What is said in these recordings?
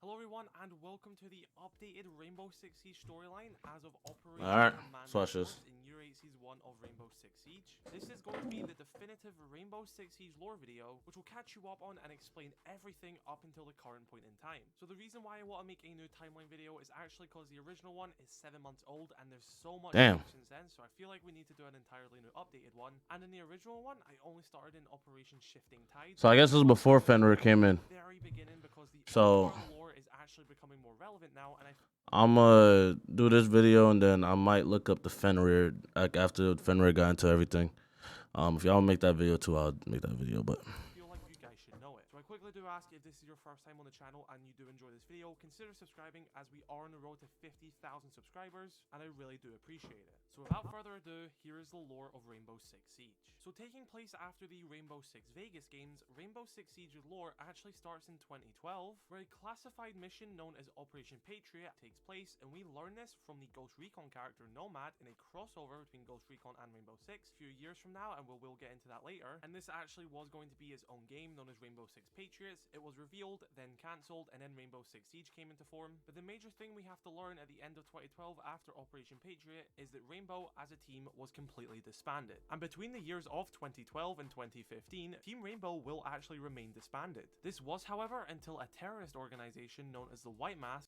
Hello everyone and welcome to the updated Rainbow Six Siege storyline as of Operation Alright, Command let's watch Force this. in Year 8 Season 1 of Rainbow Six Siege. This is going to be the definitive Rainbow Six Siege lore video, which will catch you up on and explain everything up until the current point in time. So the reason why I want to make a new timeline video is actually because the original one is 7 months old and there's so much Damn. since then, so I feel like we need to do an entirely new updated one. And in the original one, I only started in Operation Shifting Tides. So I guess this was before Fenrir came in. Very beginning because the So lore is actually becoming more relevant now, and I'ma do this video and then I might look up the Fenrir like after Fenrir got into everything. If y'all make that video too, I'll make that video. But feel like you guys should know it. So I quickly do ask, if this is your first time on the channel and you do enjoy this video, consider subscribing as we are on the road to 50,000 subscribers and I really do appreciate it. So without further ado, here is the lore of Rainbow Six Siege. So taking place after the Rainbow Six Vegas games, Rainbow Six Siege's lore actually starts in 2012, where a classified mission known as Operation Patriot takes place, and we learn this from the Ghost Recon character Nomad in a crossover between Ghost Recon and Rainbow Six a few years from now, and we'll get into that later. And this actually was going to be his own game known as Rainbow Six Patriots. It was revealed, then cancelled, and then Rainbow Six Siege came into form. But the major thing we have to learn at the end of 2012 after Operation Patriot is that Rainbow as a team was completely disbanded. And between the years of 2012 and 2015, Team Rainbow will actually remain disbanded. This was, however, until a terrorist organization known as the White Masks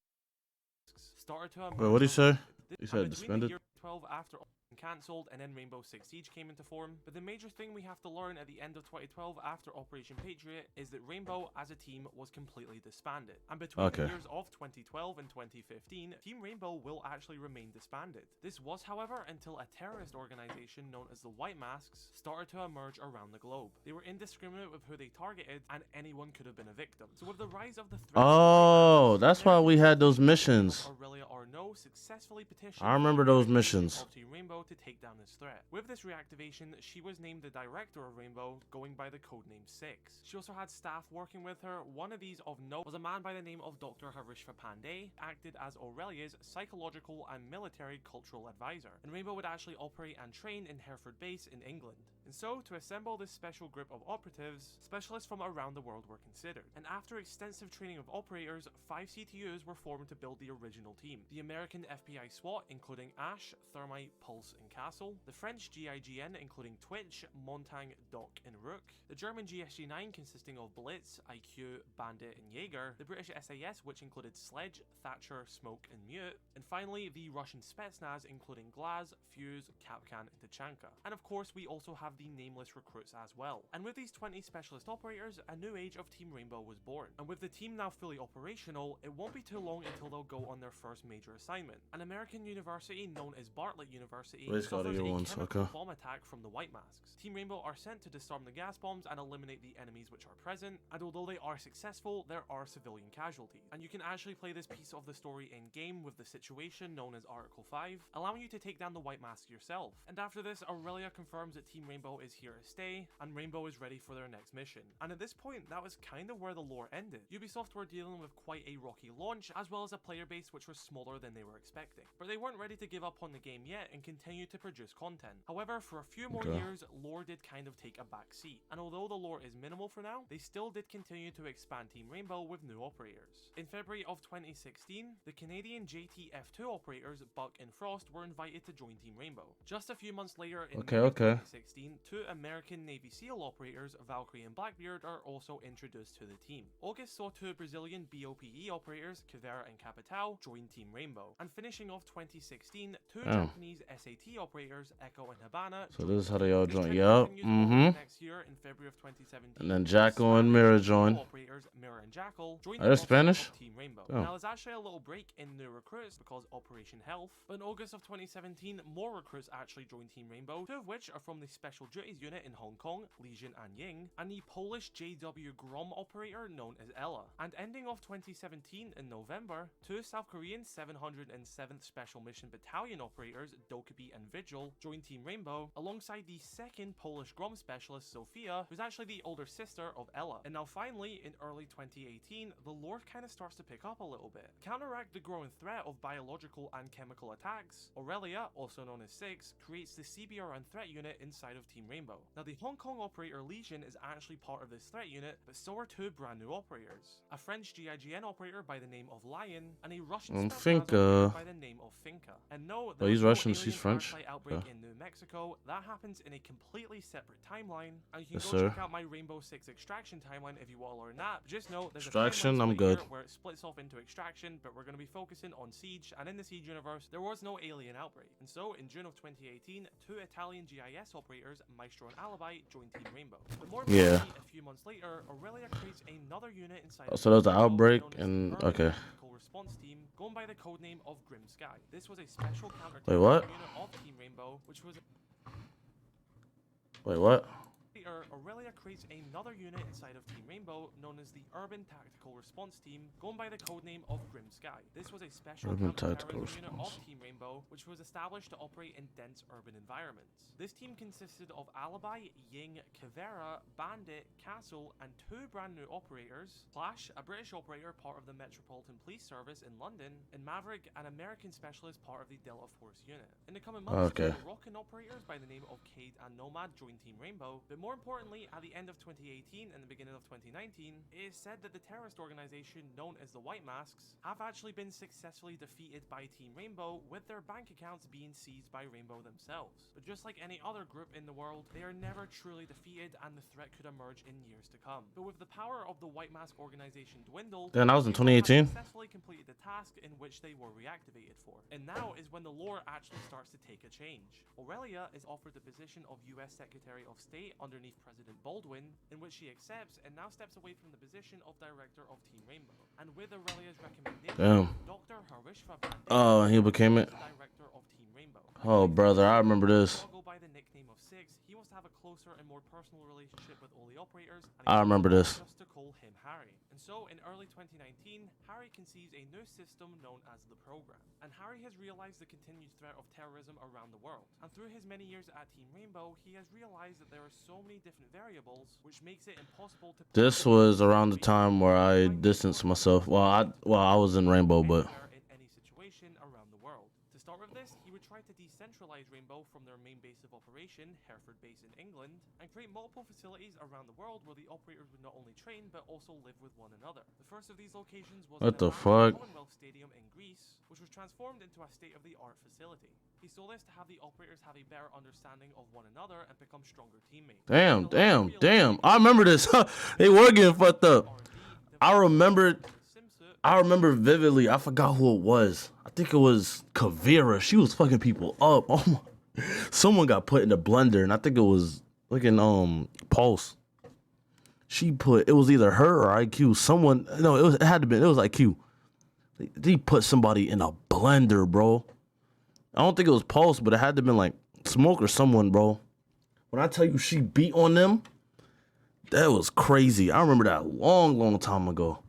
started to emerge. wait, what'd he say? He And said between the disbanded. year 12 after cancelled and then Rainbow Six Siege came into form. But the major thing we have to learn at the end of 2012 after Operation Patriot is that Rainbow as a team was completely disbanded. And between the years of 2012 and 2015, Team Rainbow will actually remain disbanded. This was, however, until a terrorist organization known as the White Masks started to emerge around the globe. They were indiscriminate with who they targeted, and anyone could have been a victim. So with the rise of the threat, Oh, that's why we had those missions. Aurelia Arnault successfully petitioned I remember those missions. of Team Rainbow to take down this threat. With this reactivation, she was named the director of Rainbow, going by the codename Six. She also had staff working with her. One of these of note was a man by the name of Dr. Harishva Pandey, acted as Aurelia's psychological and military cultural advisor. And Rainbow would actually operate and train in Hereford Base in England. And so, to assemble this special group of operatives, specialists from around the world were considered. And after extensive training of operators, 5 CTUs were formed to build the original team. The American FBI SWAT, including Ash, Thermite, Pulse, and Castle. The French GIGN, including Twitch, Montang, Doc, and Rook. The German GSG-9, consisting of Blitz, IQ, Bandit, and Jaeger. The British SAS, which included Sledge, Thatcher, Smoke, and Mute. And finally, the Russian Spetsnaz, including Glaz, Fuse, Kapkan, and Tachanka. And of course, we also have the nameless recruits as well. And with these 20 specialist operators, a new age of Team Rainbow was born. And with the team now fully operational, it won't be too long until they'll go on their first major assignment. An American university known as Bartlett University suffers a chemical bomb attack from the White Masks. Team Rainbow are sent to disarm the gas bombs and eliminate the enemies which are present, and although they are successful, there are civilian casualties. And you can actually play this piece of the story in-game with the situation known as Article 5, allowing you to take down the White Mask yourself. And after this, Aurelia confirms that Team Rainbow is here to stay, and Rainbow is ready for their next mission. And at this point, that was kind of where the lore ended. Ubisoft were dealing with quite a rocky launch, as well as a player base which was smaller than they were expecting. But they weren't ready to give up on the game yet and continue to produce content. However, for a few more years, lore did kind of take a back seat. And although the lore is minimal for now, they still did continue to expand Team Rainbow with new operators. In February of 2016, the Canadian JTF2 operators Buck and Frost were invited to join Team Rainbow. Just a few months later in May of 2016, 2 American Navy SEAL operators, Valkyrie and Blackbeard, are also introduced to the team. August saw 2 Brazilian BOPE operators, Caveira and Capitão, join Team Rainbow. And finishing off 2016, 2 Japanese SAT operators, Echo and Habana. So this is how they all join. Yup. Next year in February of 2017. And then Jackal and Mirror join. Operators Mirror and Jackal joined the Spanish Team Rainbow. Now there's actually a little break in new recruits because Operation Health. But in August of 2017, more recruits actually joined Team Rainbow, 2 of which are from the Special Duties Unit in Hong Kong, Legion and Ying, and the Polish JW Grom operator known as Ella. And ending off 2017 in November, 2 South Korean 707th Special Mission Battalion operators, Dokkaebi and Vigil, joined Team Rainbow, alongside the 2nd Polish Grom specialist Sofia, who's actually the older sister of Ella. And now finally, in early 2018, the lore kind of starts to pick up a little bit. To counteract the growing threat of biological and chemical attacks, Aurelia, also known as SIGS, creates the CBRN threat unit inside of Team Rainbow. Now, the Hong Kong operator Legion is actually part of this threat unit, but so are two brand new operators. A French GIGN operator by the name of Lion, and a Russian Finka. by the name of Finka. And no, Oh, he's no Russian, she's alien French. parasite outbreak Yeah. in New Mexico. That happens in a completely separate timeline, and you can Yes, go sir. check out my Rainbow Six Extraction timeline if you want to learn that. But just know there's Extraction, a timeline I'm split good. here where it splits off into Extraction, but we're going to be focusing on Siege, and in the Siege universe, there was no alien outbreak. And so, in June of 2018, two Italian GIS operators, Maestro and Alibi, joined Team Rainbow. But more importantly, a few months later, Aurelia creates another unit inside So there's the Rainbow outbreak known as the and Urban okay. Tactical Response Team, going by the codename of Grim Sky. This was a special Wait, what? unit of Team Rainbow, which was Wait, what? later, Aurelia creates another unit inside of Team Rainbow known as the Urban Tactical Response Team, going by the codename of Grim Sky. This was a special Urban Tactical counter-terrorism unit of Response. Team Rainbow, which was established to operate in dense urban environments. This team consisted of Alibi, Ying, Kavera, Bandit, Castle, and two brand new operators, Flash, a British operator part of the Metropolitan Police Service in London, and Maverick, an American specialist part of the Delta Force unit. In the coming months, Okay. Moroccan operators by the name of Cade and Nomad joined Team Rainbow, but more importantly, at the end of 2018 and the beginning of 2019, it is said that the terrorist organization known as the White Masks have actually been successfully defeated by Team Rainbow, with their bank accounts being seized by Rainbow themselves. But just like any other group in the world, they are never truly defeated, and the threat could emerge in years to come. But with the power of the White Mask organization dwindled, Then that was in Rainbow have 2018? successfully completed the task in which they were reactivated for. And now is when the lore actually starts to take a change. Aurelia is offered the position of US Secretary of State underneath President Baldwin, in which she accepts and now steps away from the position of Director of Team Rainbow. And with Aurelia's recommendation, Damn. Dr. Harishva Pandey Oh, and he became it. is Director of Team Rainbow. Oh, brother, I remember this. Go by the nickname of Six, he wants to have a closer and more personal relationship with all the operators. And I remember this. just to call him Harry. And so, in early 2019, Harry conceives a new system known as the Program. And Harry has realized the continued threat of terrorism around the world. And through his many years at Team Rainbow, he has realized that there are so many different variables, which makes it impossible to. This was around the time where I distanced myself. Well, I was in Rainbow, but in any situation around the world. To start with this, he would try to decentralize Rainbow from their main base of operation, Hereford Base in England, and create multiple facilities around the world where the operators would not only train but also live with one another. The first of these locations was What the Milan's fuck? Commonwealth Stadium in Greece, which was transformed into a state-of-the-art facility. He saw this to have the operators have a better understanding of one another and become stronger teammates. damn. I remember this. They were getting fucked up. I remember vividly. I forgot who it was. I think it was Kavera. She was fucking people up. Oh my. Someone got put in the blender, and I think it was Pulse. She put, it was either her or IQ. Someone, no, it had to be. It was IQ. They put somebody in a blender, bro. I don't think it was Pulse, but it had to have been like Smoke or someone, bro. When I tell you she beat on them, that was crazy. I remember that long time ago.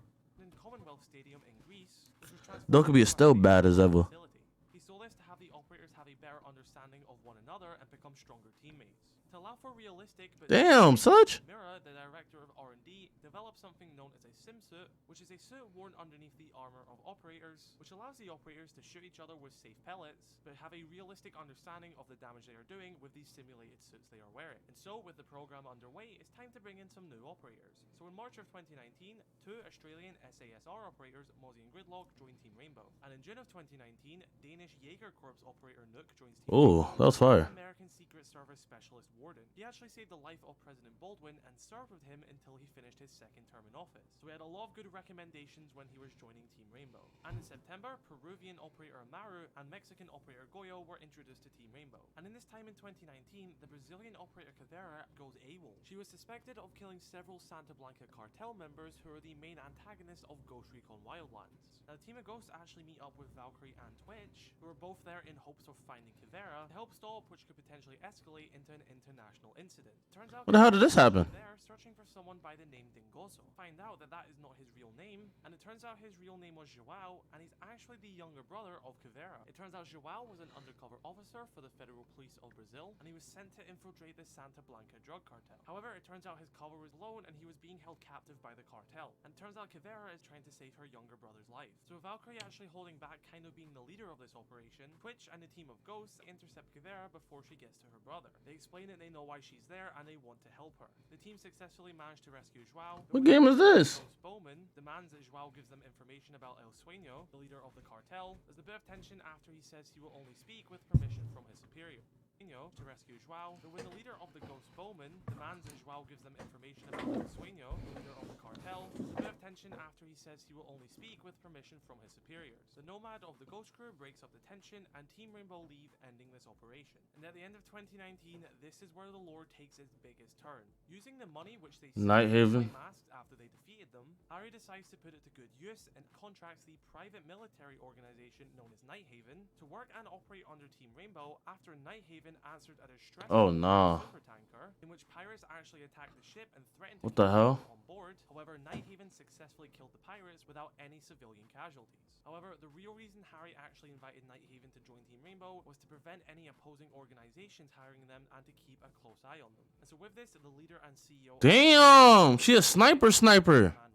Commonwealth Stadium in Greece, which was transformed Don't could be into a still bad as state-of-the-art ever. facility. He saw this to have the operators have a better understanding of one another and become stronger teammates. To allow for realistic but Damn, such. Mira, the director of R&D, developed something known as a SimSuit, which is a suit worn underneath the armor of operators, which allows the operators to shoot each other with safe pellets, but have a realistic understanding of the damage they are doing with these simulated suits they are wearing. And so, with the program underway, it's time to bring in some new operators. So in March of 2019, two Australian SASR operators, Mozzie and Gridlock, joined Team Rainbow. And in June of 2019, Danish Jaeger Corps operator Nook joins Team Ooh, Rainbow. that was fire. American Secret Service Specialist Warden. He actually saved the life of President Baldwin and served with him until he finished his second term in office. So he had a lot of good recommendations when he was joining Team Rainbow. And in September, Peruvian operator Amaru and Mexican operator Goyo were introduced to Team Rainbow. And in this time in 2019, the Brazilian operator Cavera goes AWOL. She was suspected of killing several Santa Blanca cartel members who are the main antagonists of Ghost Recon Wildlands. Now the team of Ghosts actually meet up with Valkyrie and Twitch, who are both there in hopes of finding Cavera to help stop which could potentially escalate into an international incident. Turns out What the hell did this happen? they're searching for someone by the name Ding Gozo. Find out that that is not his real name, and it turns out his real name was Joao, and he's actually the younger brother of Caveira. It turns out Joao was an undercover officer for the Federal Police of Brazil, and he was sent to infiltrate the Santa Blanca drug cartel. However, it turns out his cover was blown, and he was being held captive by the cartel. And it turns out Caveira is trying to save her younger brother's life. So with Valkyrie actually holding back, kind of being the leader of this operation, Twitch and the team of ghosts intercept Caveira before she gets to her brother. They explain that they know why she's there, and they want to help her. The team successfully managed to rescue Joao. What game is this? Bowman demands that Joao gives them information about El Sueño, the leader of the cartel. There's a bit of tension after he says he will only speak with permission from his superior. To rescue Joao, but when the leader of the Ghost Bowman demands that Joao gives them information about El Sueño, the leader of the cartel, there's a bit of tension after he says he will only speak with permission from his superiors. The Nomad of the Ghost Crew breaks up the tension, and Team Rainbow leave, ending this operation. And at the end of 2019, this is where the lore takes its biggest turn. Using the money which they Nighthaven amassed after they defeated them, Harry decides to put it to good use and contracts the private military organization known as Nighthaven to work and operate under Team Rainbow after Nighthaven answered at a stress super tanker in which pirates actually attacked the ship and threatened to what the hell on board. However, Nighthaven successfully killed the pirates without any civilian casualties. However, the real reason Harry actually invited Nighthaven to join Team Rainbow was to prevent any opposing organizations hiring them and to keep a close eye on them. And so with this, the leader and CEO damn she a sniper and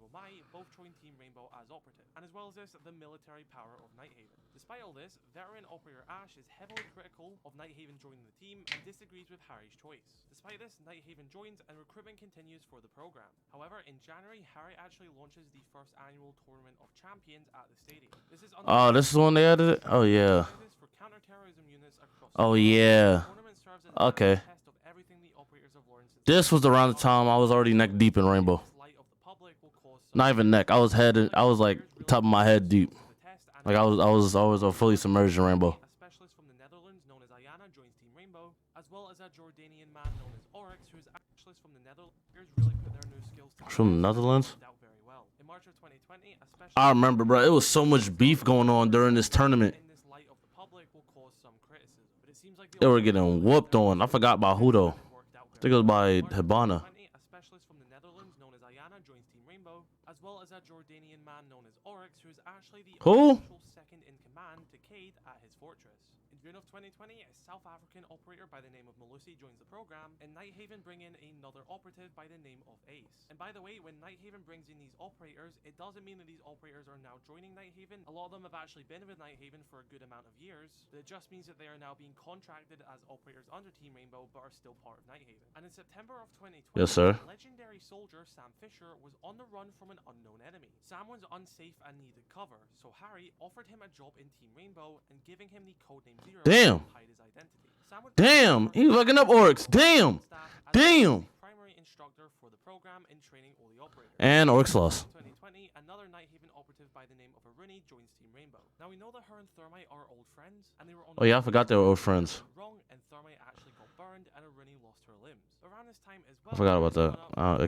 Womai both joined Team Rainbow as operative, and as well as this, the military power of Nighthaven. Despite all this, veteran operator Ash is heavily critical of Nighthaven joining the team and disagrees with Harry's choice. Despite this, Nighthaven joins and recruitment continues for the program. However, in January, Harry actually launches the first annual Tournament of Champions at the stadium. This is this is when they added it? Oh yeah. For counterterrorism units across oh yeah. Okay. This was around the time I was already neck deep in Rainbow. Not even neck. I was like top of my head deep. Like I was always fully submerged in Rainbow. A specialist from the Netherlands known as Ayana joins Team Rainbow, as well as a Jordanian man known as Oryx, who is a specialist from the Netherlands. Really put their new skills to from the Netherlands. Out very well. In March of 2020, I remember, bro. It was so much beef going on during this tournament. In this light of the public will cause some criticism, but it seems like they were getting whooped on. I forgot by who though. I think it was by Hibana. A specialist from the Netherlands known as Ayana joins Team Rainbow, as well as a Jordanian man known as Oryx, who is actually the official second in command to Cade at his fortress. In June of 2020, a South African operator by the name of Malusi joins the program, and Nighthaven bring in another operative by the name of Ace. And by the way, when Nighthaven brings in these operators, it doesn't mean that these operators are now joining Nighthaven. A lot of them have actually been with Nighthaven for a good amount of years, but it just means that they are now being contracted as operators under Team Rainbow, but are still part of Nighthaven. And in September of 2020, yes, sir, legendary soldier Sam Fisher was on the run from an unknown enemy. Sam was unsafe and needed cover, so Harry offered him a job in Team Rainbow and giving him the codename Zero damn to hide his identity. Damn, he's looking up Oryx. Damn. Damn. Primary instructor for the program in training all the operators. And Oryx lost. 2020, another Nighthaven operative by the name of Aruni joins Team Rainbow. Now we know that her and Thermite are old friends, and they were on. Oh yeah, I forgot they were old friends. Wrong, and Thermite actually got burned, and Aruni lost her limbs. Around this time as well. I forgot about that.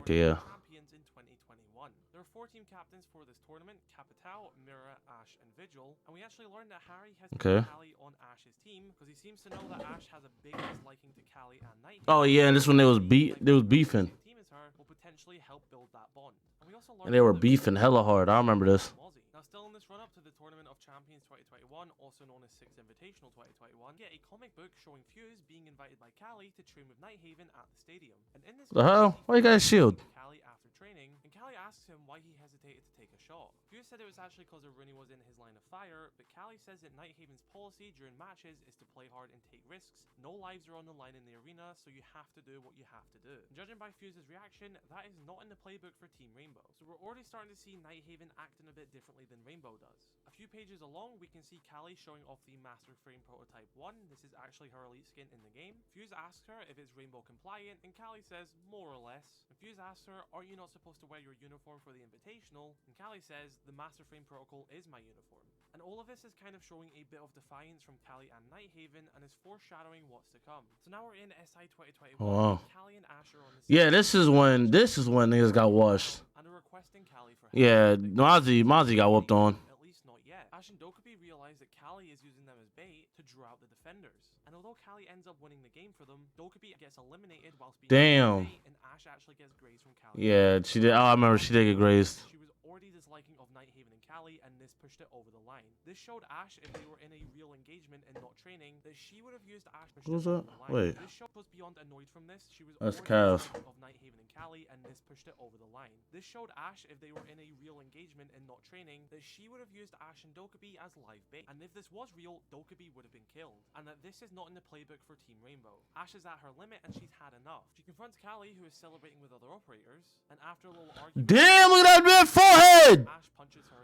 Okay, yeah. Champions in 2021. There are 4 team captains for this tournament: Capitao, Mira, Ash, and Vigil. And we actually learned that Harry has Callie on Ash's team because he seems to know that Ash has a big disliking to Callie and Night. Oh yeah, and this one they was beefing. Team as her will potentially help build that bond. And we also learned and they were beefing hella hard. I remember this. Now, still in this run up to the Tournament of Champions 2021, also known as Six Invitational 2021, get a comic book showing Fuse being invited by Callie to train with Nighthaven at the stadium. And in this, the hell? Why you got a shield? Callie after training, and Callie asks him why he hesitated to take a shot. Fuse said it was actually because Aruni was in his line of fire, but Callie says that Nighthaven's policy during matches is to play hard and take risks. No lives are on the line in the arena, so you have to do what you have to do. And judging by Fuse's reaction, that is not in the playbook for Team Rainbow. So we're already starting to see Nighthaven acting a bit differently than Rainbow does. A few pages along, we can see Callie showing off the Master Frame Prototype 1. This is actually her elite skin in the game. Fuse asks her if it's Rainbow compliant, and Callie says, more or less. And Fuse asks her, are you not supposed to wear your uniform for the Invitational? And Callie says, the Master Frame Protocol is my uniform. And all of this is kind of showing a bit of defiance from Callie and Nighthaven and is foreshadowing what's to come. So now we're in SI 2021. Wow. Callie and Ash are on the yeah, this is when niggas got washed. And are requesting Callie for help. Yeah, Mozzie got whooped on. At least not yet. Ash and Dokkaebi realize that Callie is using them as bait to draw out the defenders. And although Callie ends up winning the game for them, Dokkaebi gets eliminated whilst being damn. And Ash actually gets grazed from Callie. Yeah, she did. Oh, I remember she did get grazed. She was already disliking of Nighthaven and Callie, and this pushed it over the line. This showed Ash, if they were in a real engagement and not training, that she would have used Ash. What was that? Wait. This show was beyond annoyed from this. She was That's already Cav. disliking of Nighthaven and Callie, and this pushed it over the line. This showed Ash, if they were in a real engagement and not training, that she would have used Ash and Dokkaebi as live bait. And if this was real, Dokkaebi would have been killed. And that this is not in the playbook for Team Rainbow. Ash is at her limit and she's had enough. She confronts Callie, who is celebrating with other operators, and after a little argument, Damn, look at that man's forehead! Ash punches her.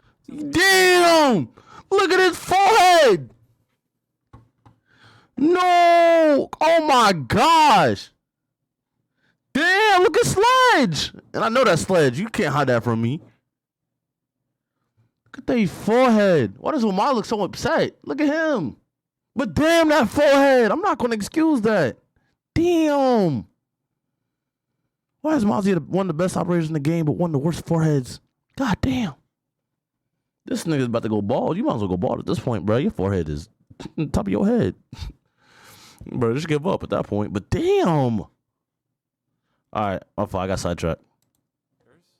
Damn! Look at his forehead! No! Oh my gosh! Damn, look at Sledge! And I know that Sledge. You can't hide that from me. Look at that forehead. Why does Umar look so upset? Look at him. But damn, that forehead. I'm not going to excuse that. Damn. Why is Mozzie one of the best operators in the game, but one of the worst foreheads? God damn. This nigga's about to go bald. You might as well go bald at this point, bro. Your forehead is on top of your head. Bro, just give up at that point. But damn. All right, my fault. I got sidetracked.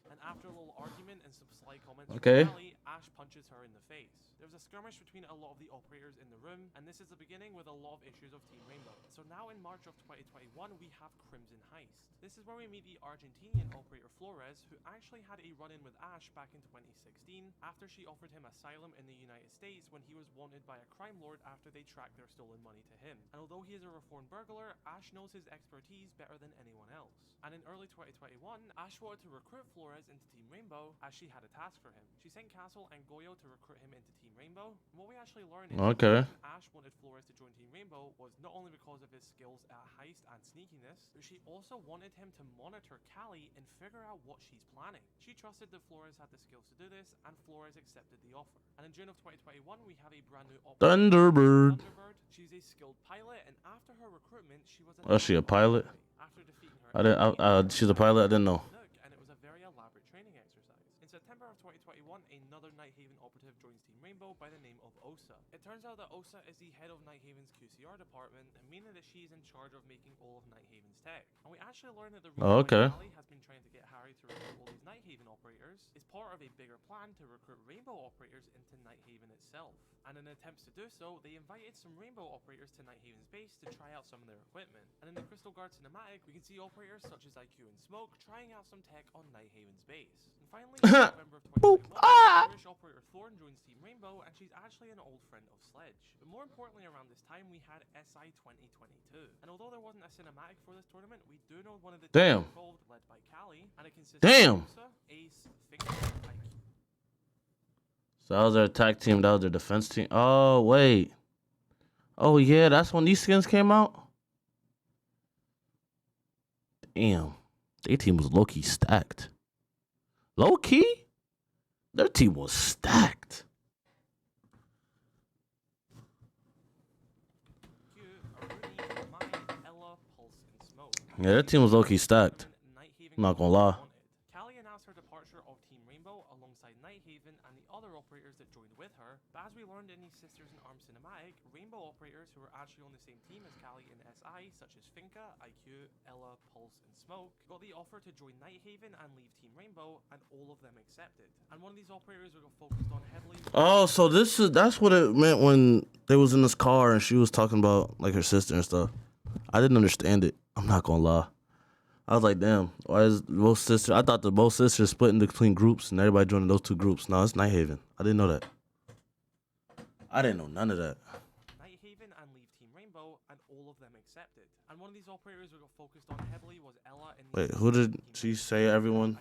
And after a little argument and some sly comments Okay. from Callie, Ash punches her in the face. There was a skirmish between a lot of the operators in the room, and this is the beginning with a lot of issues of Team Rainbow. So now in March of 2021, we have Crimson Heist. This is where we meet the Argentinian operator Flores, who actually had a run-in with Ash back in 2016 after she offered him asylum in the United States when he was wanted by a crime lord after they tracked their stolen money to him. And although he is a reformed burglar, Ash knows his expertise better than anyone else. And in early 2021, Ash wanted to recruit Flores into Team Rainbow as she had a task for him. She sent Castle and Goyo to recruit him into Team Rainbow. And what we actually learned is Okay. the reason Ash wanted Flores to join Team Rainbow was not only because of his skills at heist and sneakiness, but she also wanted him to monitor Callie and figure out what she's planning. She trusted that Flores had the skills to do this, and Flores accepted the offer. And in June of 2021, we have a brand new operator, Thunderbird. She's a skilled pilot, and after her recruitment, she was Oh, she a pilot? After defeating her, I didn't. She's a pilot. I didn't know. and it was a very elaborate training exercise. In September of 2021, another Nighthaven operative joins Team Rainbow by the name of Osa. It turns out that Osa is the head of Nighthaven's QCR department, meaning that she is in charge of making all of Nighthaven's tech. And we actually learned that the reason okay. why Callie has been trying to get Harry to recruit all these Nighthaven operators is part of a bigger plan to recruit Rainbow operators into Nighthaven itself. And in attempts to do so, they invited some Rainbow operators to Nighthaven's base to try out some of their equipment. And in the Crystal Guard cinematic, we can see operators such as IQ and Smoke trying out some tech on Nighthaven's base. And finally, in November of 2021, Irish operator Thorn joins Team Rainbow, and she's actually an old friend of Sledge. But more importantly, around this time, we had SI 2022. And although there wasn't a cinematic for this tournament, we do know one of the teams involved led by Callie, and it consists of Musa, Ace, Finger, and IQ. So that was their attack team. That was their defense team. Oh, wait. Oh, yeah. That's when these skins came out? Damn. Their team was low-key stacked. Low-key? Their team was stacked. Yeah, their team was low-key stacked. I'm not gonna lie. Callie announced her departure of Team Rainbow alongside Nighthaven and the other operators that joined with her. But as we learned in the Sisters in Arms cinematic, Rainbow operators who were actually on the same team as Callie in SI, such as Finka, IQ, Ella, Pulse, and Smoke, got the offer to join Nighthaven and leave Team Rainbow, and all of them accepted. And one of these operators we got focused on heavily. Oh, so that's what it meant when they was in this car and she was talking about like her sister and stuff. I didn't understand it. I'm not gonna lie. I was like, damn, why is both sisters? I thought the both sisters split into between groups and everybody joining those two groups. No, it's Nighthaven. I didn't know that. I didn't know none of that. Nighthaven and leave Team Rainbow, and all of them accepted. And one of these operators we got focused on heavily was Ella. Wait, who did she say? Everyone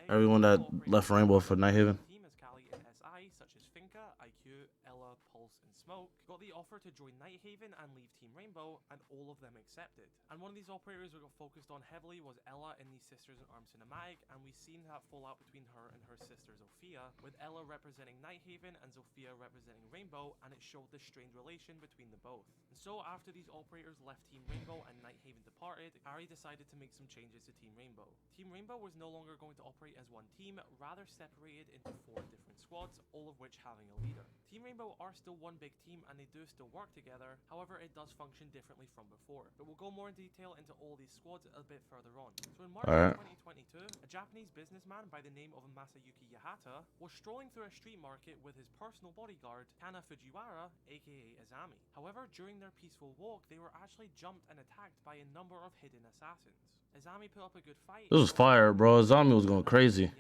that left Rainbow for Nighthaven? Team as Callie in SI, such as Finka, IQ, Ella, Pulse, and Smoke, got the offer to join Nighthaven and leave Team Rainbow, and all of them accepted. And one of these operators we got focused on heavily was Ella in the Sisters in Arms cinematic, and we've seen that fallout between her and her sister Zofia, with Ella representing Nighthaven and Zofia representing Rainbow, and it showed the strained relation between the both. And so after these operators left Team Rainbow and Nighthaven departed, Ari decided to make some changes to Team Rainbow. Team Rainbow was no longer going to operate as one team, rather separated into 4 different squads, all of which having a leader. Team Rainbow are still one big team, and they they do still work together, however it does function differently from before. But we'll go more in detail into all these squads a bit further on. So in March Alright. 2022, a Japanese businessman by the name of Masayuki Yahata was strolling through a street market with his personal bodyguard, Kana Fujiwara, aka Azami. However, during their peaceful walk, they were actually jumped and attacked by a number of hidden assassins. Azami put up a good fight. This was fire, bro. Azami was going crazy.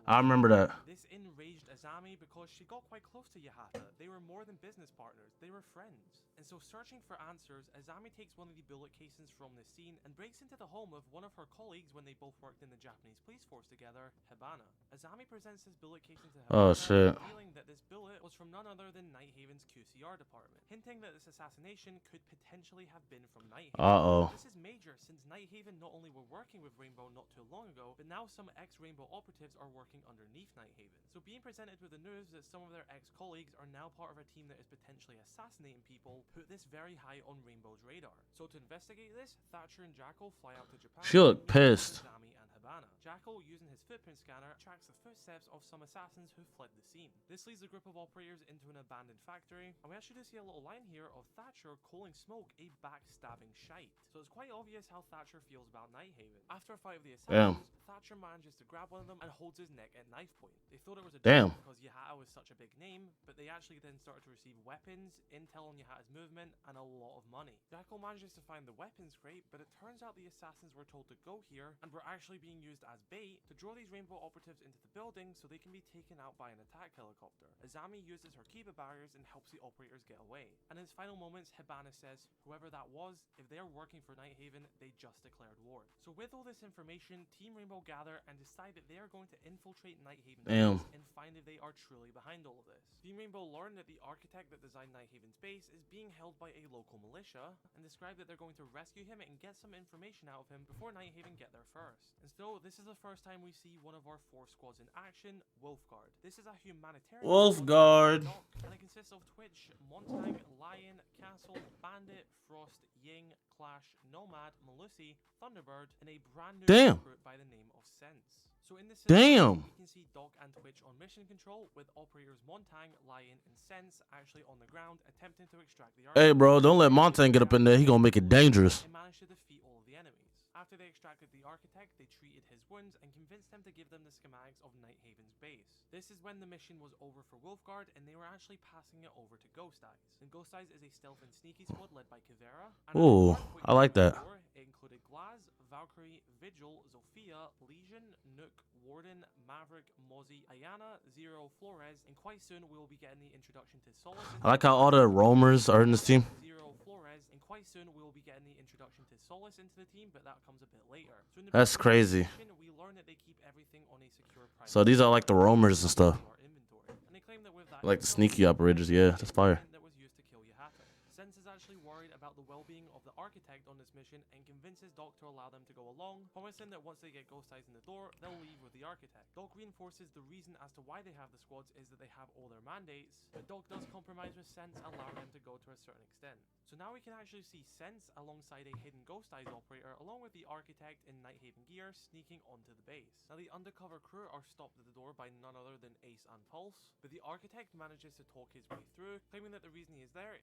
I remember that. This enraged Azami because she got quite close to Yahata. They were more than business partners, they were friends. And so searching for answers, Azami takes one of the bullet casings from this scene and breaks into the home of one of her colleagues when they both worked in the Japanese police force together, Hibana. Azami presents this bullet casing to Hibana, Oh, shit. revealing that this bullet was from none other than Nighthaven's QCR department, hinting that this assassination could potentially have been from Nighthaven. Uh-oh. This is major since Nighthaven not only were working with Rainbow not too long ago, but now some ex-Rainbow operatives are working underneath Nighthaven. So being presented with the news that some of their ex-colleagues are now part of a team that is potentially assassinating people put this very high on Rainbow's radar. So to investigate this, Thatcher and Jackal fly out to Japan. She looked pissed. Azami and Hibana. Jackal, using his footprint scanner, tracks the footsteps of some assassins who fled the scene. This leads a group of operators into an abandoned factory, and we actually do see a little line here of Thatcher calling Smoke a backstabbing shite. So it's quite obvious how Thatcher feels about Nighthaven. After a fight with the assassins, Thatcher manages to grab one of them and holds his neck at knife point. They thought it was a Damn. joke because Yahata was such a big name, but they actually then started to receive weapons, intel on Yahata's movement, and a lot of money. Jackal manages to find the weapons crate, but it turns out the assassins were told to go here and were actually being used as bait to draw these Rainbow operatives into the building so they can be taken out by an attack helicopter. Azami uses her Kiba barriers and helps the operators get away. And in his final moments, Hibana says, whoever that was, if they are working for Nighthaven, they just declared war. So with all this information, Team Rainbow gather and decide that they are going to infiltrate Nighthaven Damn. and find if they are truly behind all of this. Team Rainbow learn that the architect that designed Nighthaven's base is being held by a local militia and describe that they're going to rescue him and get some information out of him before Nighthaven get there first. And so this is the first time we see one of our 4 squads in action, Wolfguard. This is a humanitarian Wolfguard. squad, and it consists of Twitch, Montag, Lion, Castle, Bandit, Frost, Ying, Clash, Nomad, Malusi, Thunderbird, and a brand new Damn. recruit by the name of Sense. So in this Damn. we can see Doc and Twitch on mission control with operators Montang, Lion, and Sense actually on the ground attempting to extract the Hey, artifact. bro, don't let Montaigne get up in there. He gonna make it dangerous. They managed to defeat all of the enemies. After they extracted the architect, they treated his wounds and convinced them to give them the schematics of Nighthaven's base. This is when the mission was over for Wolfguard and they were actually passing it over to Ghost Eyes. And Ghost Eyes is a stealth and sneaky squad led by Kivera. And Ooh, I like that. It included Glaz, Valkyrie, Vigil, Zofia, Legion, Nook, Warden, Maverick, Mozzie, Ayana, Zero, Flores, and quite soon we will be getting the introduction to Solace. I like how all the roamers are in this team. Zero, Flores, and quite soon we will be getting the introduction to Solace into the team, but that comes a bit later. So in the That's crazy. mission, we learn that they keep everything on a secure private So these are like the roamers and stuff. our inventory. And they claim that with that Like the intel, sneaky operators. Yeah, that's fire. that was used to kill Yahata. Sense is actually worried about the well-being of the architect on this mission and convinces Doc to allow them to go along, promising that once they get Ghost Eyes in the door, they'll leave with the architect. Doc reinforces the reason as to why they have the squads is that they have all their mandates, but Doc does compromise with Sense, allowing them to go to a certain extent. So now we can actually see Sense alongside a hidden Ghost Eyes operator, along with the architect in Nighthaven gear, sneaking onto the base. Now the undercover crew are stopped at the door by none other than Ace and Pulse, but the architect manages to talk his way through, claiming that the reason he is there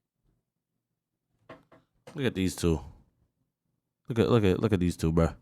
Look at these two. Look at these two, bruh.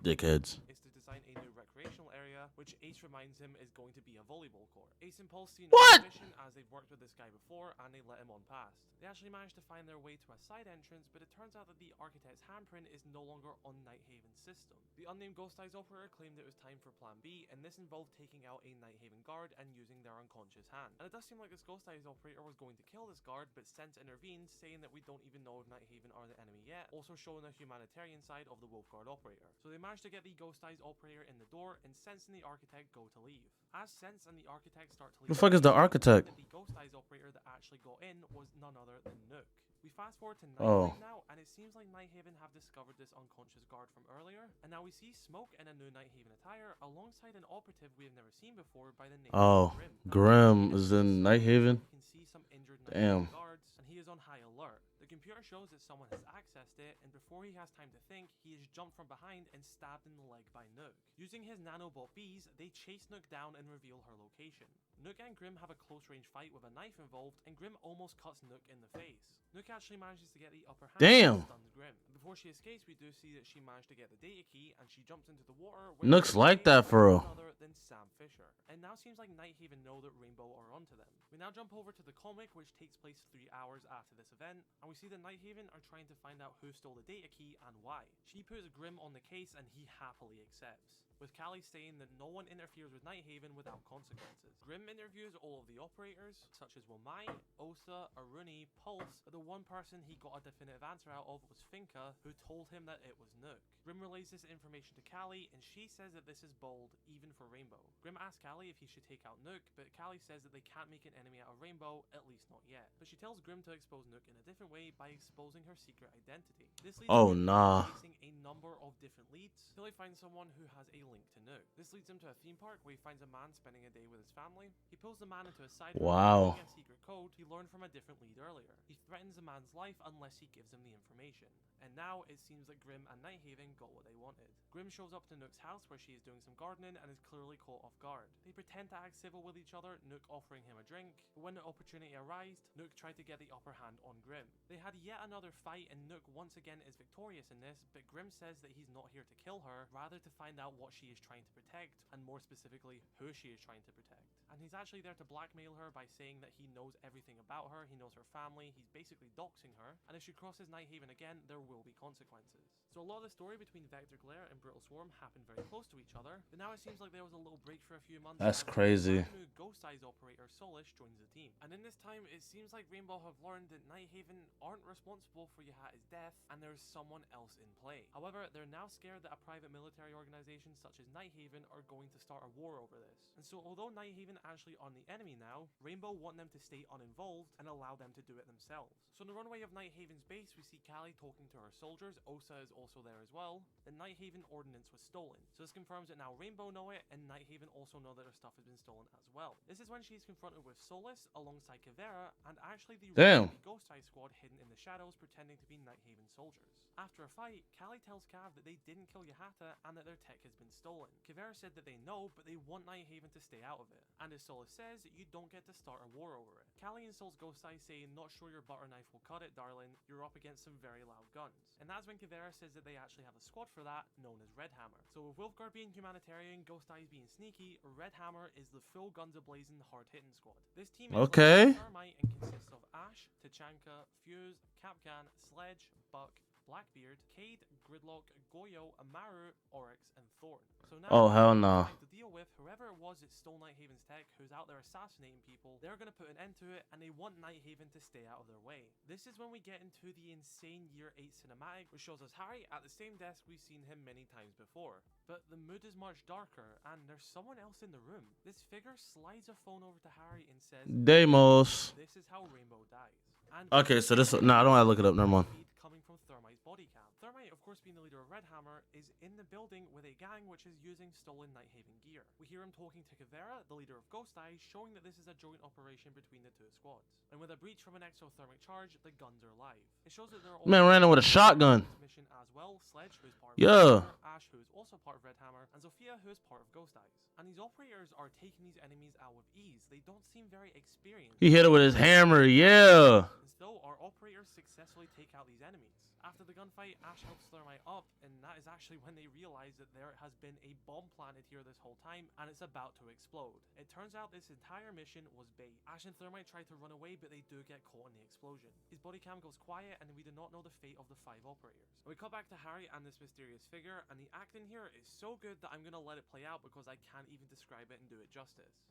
Dickheads. is to design a new recreational area, which Ace reminds him is going to be a volleyball court. Ace and Pulse see no What? suspicion as they've worked with this guy before and they let him on past. They actually manage to find their way to a side entrance, but it turns out that the architect's handprint is no longer on Nighthaven's system. The unnamed Ghost Eyes operator claimed it was time for Plan B, and this involved taking out a Nighthaven guard and using their unconscious hand. And it does seem like this Ghost Eyes operator was going to kill this guard, but Sense intervenes, saying that we don't even know if Nighthaven are the enemy yet, also showing the humanitarian side of the Wolfguard operator. So they managed to get the Ghost Eyes operator in the door, and Sense and the architect go to leave. As Sense and the architect start to leave, The fuck is the architect? the Ghost Eyes operator that actually got in was none other than Nook. We fast forward to Oh. Nighthaven now, and it seems like Nighthaven have discovered this unconscious guard from earlier, and now we see Smoke in a new Nighthaven attire alongside an operative we have never seen before by the name Oh, of Grim. Grim is in Nighthaven. You can see some injured Damn. Nighthaven guards, and he is on high alert. The The computer shows that someone has accessed it, and before he has time to think, he is jumped from behind and stabbed in the leg by Nook. Using his nanobot bees, they chase Nook down and reveal her location. Nook and Grim have a close-range fight with a knife involved, and Grim almost cuts Nook in the face. Nook actually manages to get the upper hand and stuns Grim. Before she escapes, we do see that she managed to get the data key, and she jumps into the water. Nook's like that for real. Other than Sam Fisher. And now seems like Nighthaven know that Rainbow are onto them. We now jump over to the comic, which takes place 3 hours after this event, and we see that Nighthaven are trying to find out who stole the data key and why. She puts Grim on the case, and he happily accepts, with Callie saying that no one interferes with Nighthaven without consequences. Grim interviews all of the operators, such as Wamai, Osa, Aruni, Pulse, but the one person he got a definitive answer out of was Finka, who told him that it was Nook. Grim relays this information to Callie, and she says that this is bold, even for Rainbow. Grim asks Callie if he should take out Nook, but Callie says that they can't make an enemy out of Rainbow, at least not yet. But she tells Grim to expose Nook in a different way by exposing her secret identity. This leads to chasing a number of different leads, till he finds someone who has a link to Nook. This leads him to a theme park where he finds a man spending a day with his family. He pulls the man into a side room, using a secret code he learned from a different lead earlier. He threatens the man's life unless he gives him the information. And now it seems that Grim and Nighthaven got what they wanted. Grim shows up to Nook's house where she is doing some gardening and is clearly caught off guard. They pretend to act civil with each other, Nook offering him a drink, but when the opportunity arose, Nook tried to get the upper hand on Grim. They had yet another fight, and Nook once again is victorious in this, but Grim says that he's not here to kill her, rather to find out what she is trying to protect, and more specifically, who she is trying to protect. And he's actually there to blackmail her by saying that he knows everything about her, he knows her family, he's basically doxing her, and if she crosses Nighthaven again, there will be consequences. So a lot of the story between Vector Glare and Brittle Swarm happened very close to each other, but now it seems like there was a little break for a few months. That's crazy. New Ghost Eyes operator Solish joins the team, and in this time it seems like Rainbow have learned that Nighthaven aren't responsible for Yahata's death, and there's someone else in play. However, they're now scared that a private military organization such as Nighthaven are going to start a war over this. And so although Nighthaven actually are the enemy now, Rainbow want them to stay uninvolved and allow them to do it themselves. So in the runway of Nighthaven's base, we see Callie talking to her soldiers. Osa is also there as well. The Nighthaven ordnance was stolen. So this confirms that now Rainbow know it, and Nighthaven also know that their stuff has been stolen as well. This is when she's confronted with Solus alongside Kavera, and actually the Ghost Eye squad hidden in the shadows pretending to be Nighthaven soldiers. After a fight, Callie tells Cav that they didn't kill Yahata and that their tech has been stolen. Kavera said that they know, but they want Nighthaven to stay out of it. And as Solus says, you don't get to start a war over it. Callie insults Ghost Eye, saying, "Not sure your butter knife will cut it, darling. You're up against some very loud guns." And that's when Kavera says that they actually have a squad for that, known as Red Hammer. So with Wolfguard being humanitarian, Ghost Eyes being sneaky, Red Hammer is the full guns a-blazing, hard-hitting squad. This team is Thermite and consists of Ash, Tachanka, Fuse, Capcan, Sledge, Buck, Blackbeard, Cade, Gridlock, Goyo, Amaru, Oryx, and Thorn. So now, hell no. To deal with whoever it was that stole Nighthaven's tech, who's out there assassinating people, they're gonna put an end to it, and they want Nighthaven to stay out of their way. This is when we get into the insane Year 8 cinematic, which shows us Harry at the same desk we've seen him many times before. But the mood is much darker, and there's someone else in the room. This figure slides a phone over to Harry and says, Deimos. "This is how Rainbow dies." And okay, so this, nah, I don't have to look it up, never mind. Coming from Thermite's body cam. Thermite, of course being the leader of Red Hammer, is in the building with a gang which is using stolen Nighthaven gear. We hear him talking to Kavera, the leader of Ghost Eyes, showing that this is a joint operation between the two squads. And with a breach from an exothermic charge, the guns are live. It shows that they're all ran in with a shotgun. Mission as well. Sledge, who is part of Red Hammer, Ash, who is also part of Red Hammer, and Sophia, who is part of Ghost Eyes. And these operators are taking these enemies out with ease. They don't seem very experienced. He hit it with his hammer, yeah. And still, our operators successfully take out these enemies. After the gunfight, Ash helps Thermite up, and that is actually when they realize that there has been a bomb planted here this whole time, and it's about to explode. It turns out this entire mission was bait. Ash and Thermite try to run away, but they do get caught in the explosion. His body cam goes quiet, and we do not know the fate of the 5 operators. And we cut back to Harry and this mysterious figure, and the acting here is so good that I'm gonna let it play out because I can't even describe it and do it justice.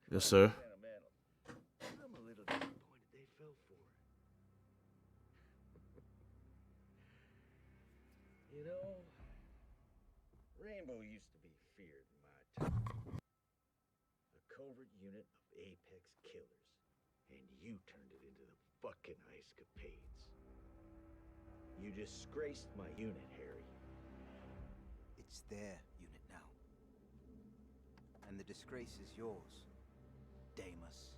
Yes, sir. I'm a little disappointed they fell for it. You know, Rainbow used to be feared in my time. A covert unit of Apex killers. And you turned it into the fucking Ice Capades. You disgraced my unit, Harry. It's their unit now. And the disgrace is yours, Deimos.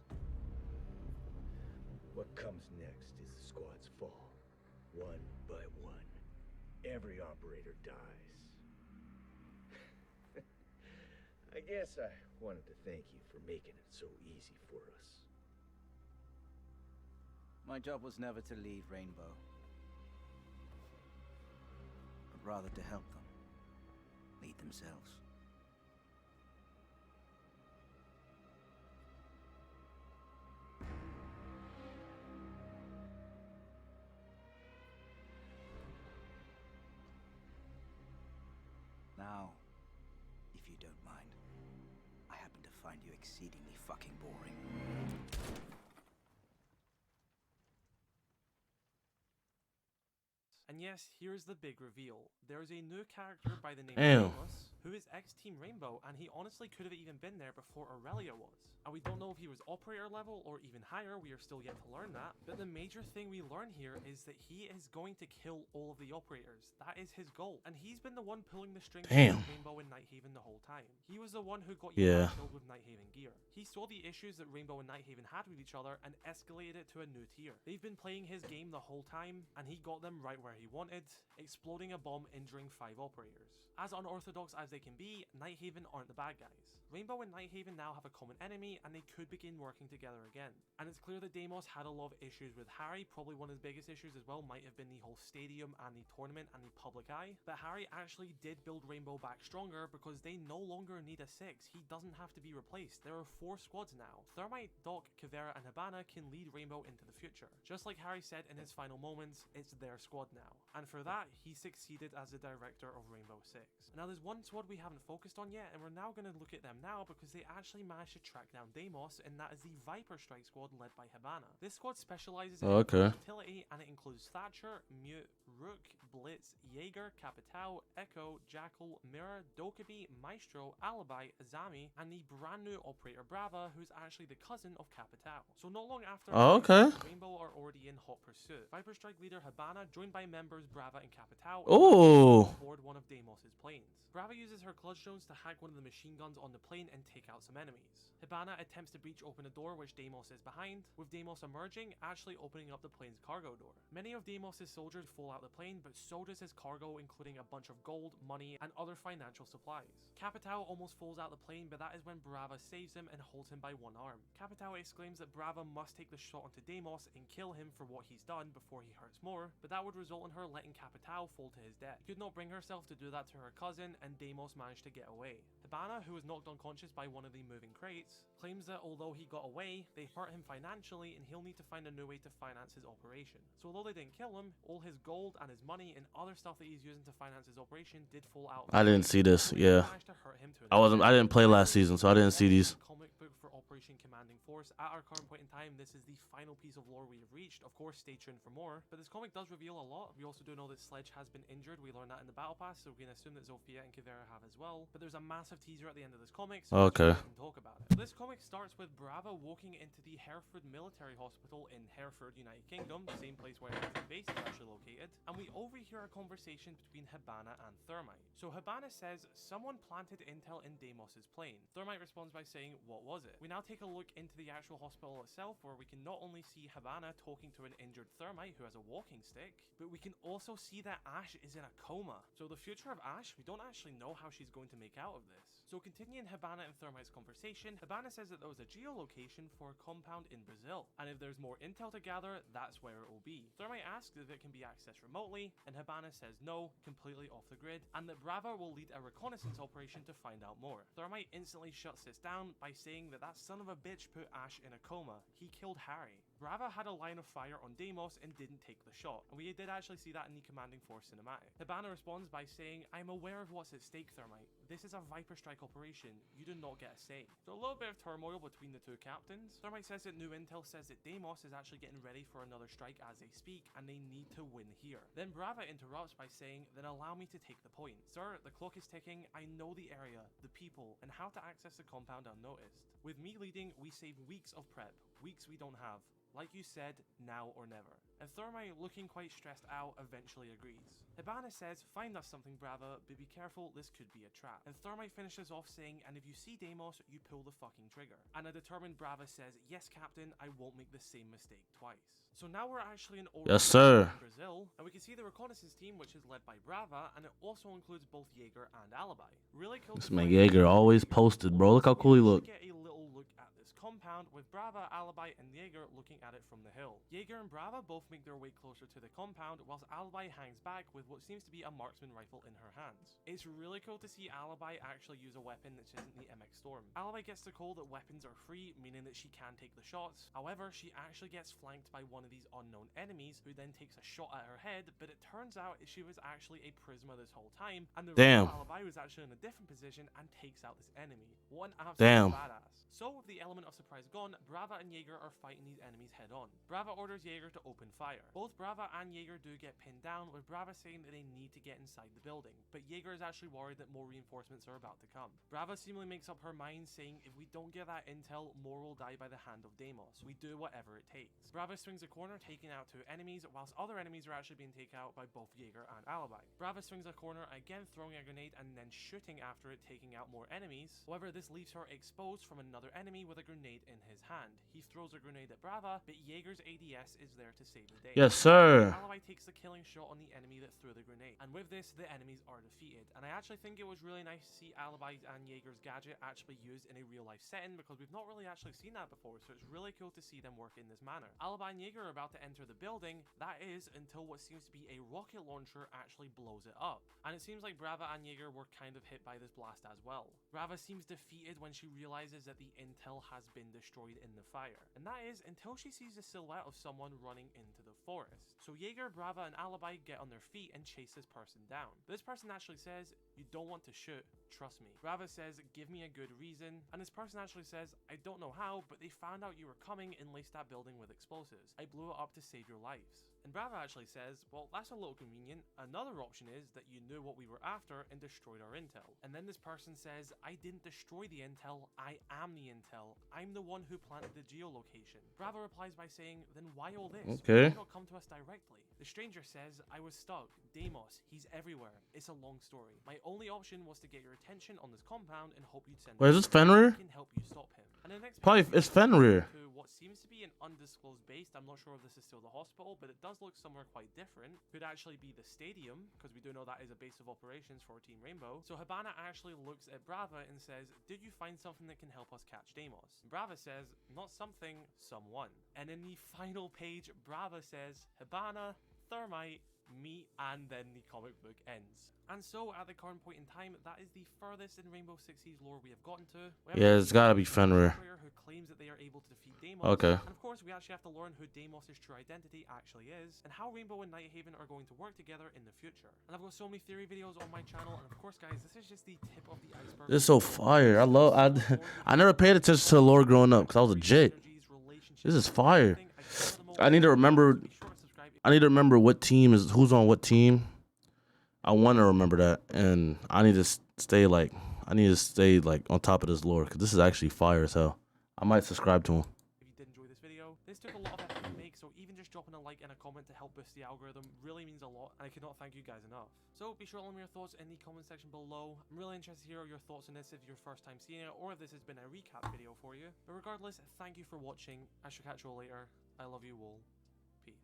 What comes next is the squad's fall. One by one. Every operator dies. I guess I wanted to thank you for making it so easy for us. My job was never to leave Rainbow, but rather to help them lead themselves. Now, if you don't mind, I happen to find you exceedingly fucking boring. And yes, here's the big reveal. There is a new character by the name Damn. of Deimos, who is ex-Team Rainbow, and he honestly could have even been there before Aurelia was. And we don't know if he was operator level or even higher, we are still yet to learn that. But the major thing we learn here is that he is going to kill all of the operators. That is his goal. And he's been the one pulling the strings Damn. between Rainbow and Nighthaven the whole time. He was the one who got you Yeah. killed with Nighthaven gear. He saw the issues that Rainbow and Nighthaven had with each other and escalated it to a new tier. They've been playing his game the whole time, and he got them right where he wanted, exploding a bomb injuring 5 operators. As unorthodox as they can be, Nighthaven aren't the bad guys. Rainbow and Nighthaven now have a common enemy, and they could begin working together again. And it's clear that Deimos had a lot of issues with Harry. Probably one of his biggest issues as well might have been the whole stadium and the tournament and the public eye. But Harry actually did build Rainbow back stronger because they no longer need a 6. He doesn't have to be replaced. There are 4 squads now. Thermite, Doc, Kavera, and Hibana can lead Rainbow into the future. Just like Harry said in his final moments, it's their squad now. And for that, he succeeded as the director of Rainbow Six. Now there's one squad we haven't focused on yet, and we're now going to look at them now because they actually managed to track down Deimos, and that is the Viper Strike squad led by Hibana. This squad specializes in utility, and it includes Thatcher, Mute, Rook, Blitz, Jaeger, Capitao, Echo, Jackal, Mirror, Dokkaebi, Maestro, Alibi, Azami, and the brand new operator Brava, who's actually the cousin of Capitao. So not long after Rainbow are already in hot pursuit. Viper Strike leader Hibana, joined by members Brava and Capitao, board one of Deimos' planes. Brava uses her clutch drones to hack one of the machine guns on the plane and take out some enemies. Hibana attempts to breach open a door which Deimos is behind, with Deimos emerging, actually opening up the plane's cargo door. Many of Deimos' soldiers fall out the plane, but so does his cargo, including a bunch of gold, money, and other financial supplies. Capitao almost falls out the plane, but that is when Brava saves him and holds him by one arm. Capitao exclaims that Brava must take the shot onto Deimos and kill him for what he's done before he hurts more, but that would result in her letting Capitao fall to his death. She could not bring herself to do that to her cousin, and Deimos managed to get away. Hibana, who was knocked unconscious by one of the moving crates, claims that although he got away, they hurt him financially and he'll need to find a new way to finance his operation. So although they didn't kill him, all his gold and his money and other stuff that he's using to finance his operation did fall out. I didn't see this, yeah. I didn't play last season, so I didn't see these. Comic book for Operation Commanding Force. At our current point in time, this is the final piece of lore we have reached. Of course, stay tuned for more. But this comic does reveal a lot. We also do know that Sledge has been injured. We learned that in the battle pass, so we can assume that Zofia and Kavera have as well. But there's a massive teaser at the end of this comic, so we can talk about it. This comic starts with Brava walking into the Hereford Military Hospital in Hereford, United Kingdom, the same place where the base is actually located, and we overhear a conversation between Hibana and Thermite. So Hibana says, someone planted intel in Deimos' plane. Thermite responds by saying, what was it? We now take a look into the actual hospital itself, where we can not only see Hibana talking to an injured Thermite who has a walking stick, but we can also see that Ash is in a coma. So the future of Ash, we don't actually know how she's going to make out of this. So continuing Hibana and Thermite's conversation, Hibana says that there was a geolocation for a compound in Brazil, and if there's more intel to gather, that's where it will be. Thermite asks if it can be accessed remotely, and Hibana says no, completely off the grid, and that Brava will lead a reconnaissance operation to find out more. Thermite instantly shuts this down by saying that son of a bitch put Ash in a coma. He killed Harry. Brava had a line of fire on Deimos and didn't take the shot, and we did actually see that in the Commanding Force cinematic. Hibana responds by saying, I'm aware of what's at stake, Thermite. This is a Viper Strike operation. You do not get a say. So a little bit of turmoil between the two captains. Thermite says that new intel says that Deimos is actually getting ready for another strike as they speak, and they need to win here. Then Brava interrupts by saying, then allow me to take the point. Sir, the clock is ticking. I know the area, the people, and how to access the compound unnoticed. With me leading, we save weeks of prep, weeks we don't have. Like you said, now or never. and Thermite, looking quite stressed out, eventually agrees. Hibana says, find us something, Brava, but be careful, this could be a trap. And Thermite finishes off saying, and if you see Deimos, you pull the fucking trigger. And a determined Brava says, yes, Captain, I won't make the same mistake twice. So now we're actually in Yes, sir. Brazil, and we can see the reconnaissance team, which is led by Brava, and it also includes both Jaeger and Alibi. Really cool. This man Jaeger always posted, bro. Look how cool he look. Get a little look at this compound with Brava, Alibi, and Jaeger looking at it from the hill. Jaeger and Brava both make their way closer to the compound, whilst Alibi hangs back with what seems to be a marksman rifle in her hands. It's really cool to see Alibi actually use a weapon that isn't the MX Storm. Alibi gets the call that weapons are free, meaning that she can take the shots. However, she actually gets flanked by one of these unknown enemies, who then takes a shot at her head, but it turns out she was actually a Prisma this whole time, and the Damn. Alibi was actually in a different position and takes out this enemy. What an absolute Damn. badass. So with the element of surprise gone, Brava and Jaeger are fighting these enemies head on. Brava orders Jaeger to open fire. Both Brava and Jaeger do get pinned down, with Brava saying that they need to get inside the building, but Jaeger is actually worried that more reinforcements are about to come. Brava seemingly makes up her mind, saying if we don't get that intel, more will die by the hand of Deimos. We do whatever it takes. Brava swings a corner, taking out 2 enemies, whilst other enemies are actually being taken out by both Jaeger and Alibi. Brava swings a corner, again throwing a grenade and then shooting after it, taking out more enemies. However, this leaves her exposed from another enemy with a grenade in his hand. He throws a grenade at Brava, but Jaeger's ADS is there to save the day. Yes, sir. Alibi takes the killing shot on the enemy that threw the grenade, and with this, the enemies are defeated. And I actually think it was really nice to see Alibi and Jaeger's gadget actually used in a real-life setting, because we've not really actually seen that before, so it's really cool to see them work in this manner. Alibi and Jaeger are about to enter the building, that is, until what seems to be a rocket launcher actually blows it up. And it seems like Brava and Jaeger were kind of hit by this blast as well. Brava seems defeated when she realizes that the intel has been destroyed in the fire, and that is until she sees the silhouette of someone running into the forest. So Jaeger, Brava, and Alibi get on their feet and chase this person down. This person actually says, you don't want to shoot, trust me. Brava says, give me a good reason, and this person actually says, I don't know how, but they found out you were coming and laced that building with explosives. I blew it up to save your lives. And Brava actually says, well, that's a little convenient. Another option is that you knew what we were after and destroyed our intel. And then this person says, I didn't destroy the intel, I am the intel. I'm the one who planted the geolocation. Brava replies by saying, then why all this? Okay. Why not come to us directly? The stranger says, I was stuck. Deimos, he's everywhere. It's a long story. My only option was to get your attention on this compound and hope you'd send Wait, is this Fenrir? I can help you stop him. And the next Probably, page it's Fenrir. to what seems to be an undisclosed base. I'm not sure if this is still the hospital, but it does look somewhere quite different. Could actually be the stadium, because we do know that is a base of operations for Team Rainbow. So Hibana actually looks at Brava and says, did you find something that can help us catch Deimos? And Brava says, not something, someone. And in the final page, Brava says, Hibana, Thermite, me, and then the comic book ends. And so, at the current point in time, that is the furthest in Rainbow Six Siege lore we have gotten to. Yeah, it's gotta be Fenrir. Who claims that they are able to defeat Deimos. Okay. And of course, we actually have to learn who Deimos' true identity actually is, and how Rainbow and Nighthaven are going to work together in the future. And I've got so many theory videos on my channel, and of course, guys, this is just the tip of the iceberg. This is so fire. I never paid attention to the lore growing up because I was a jit. This is fire. I need to remember. I need to remember what team is who's on what team. I want to remember that, and I need to stay like on top of this lore because this is actually fire as hell. I might subscribe to him. If you did enjoy this video, this took a lot of effort to make, so even just dropping a like and a comment to help boost the algorithm really means a lot, and I cannot thank you guys enough. So be sure to leave me your thoughts in the comment section below. I'm really interested to hear your thoughts on this if it's your first time seeing it, or if this has been a recap video for you. But regardless, thank you for watching. I shall catch you all later. I love you all. Peace.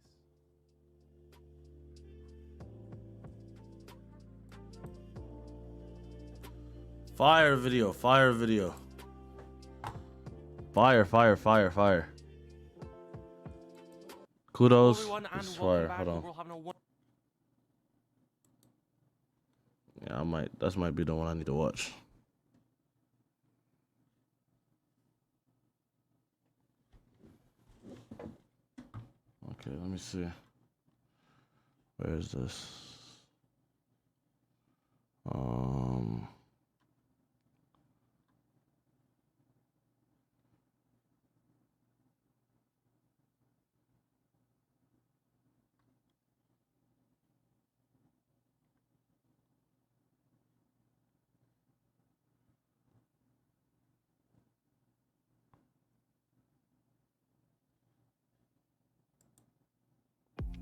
Fire video, fire video. Fire, fire, fire, fire. Kudos. Hello everyone, This is and welcome fire. back. Hold on. We're having a one Yeah, that might be the one I need to watch. Okay, let me see. Where is this?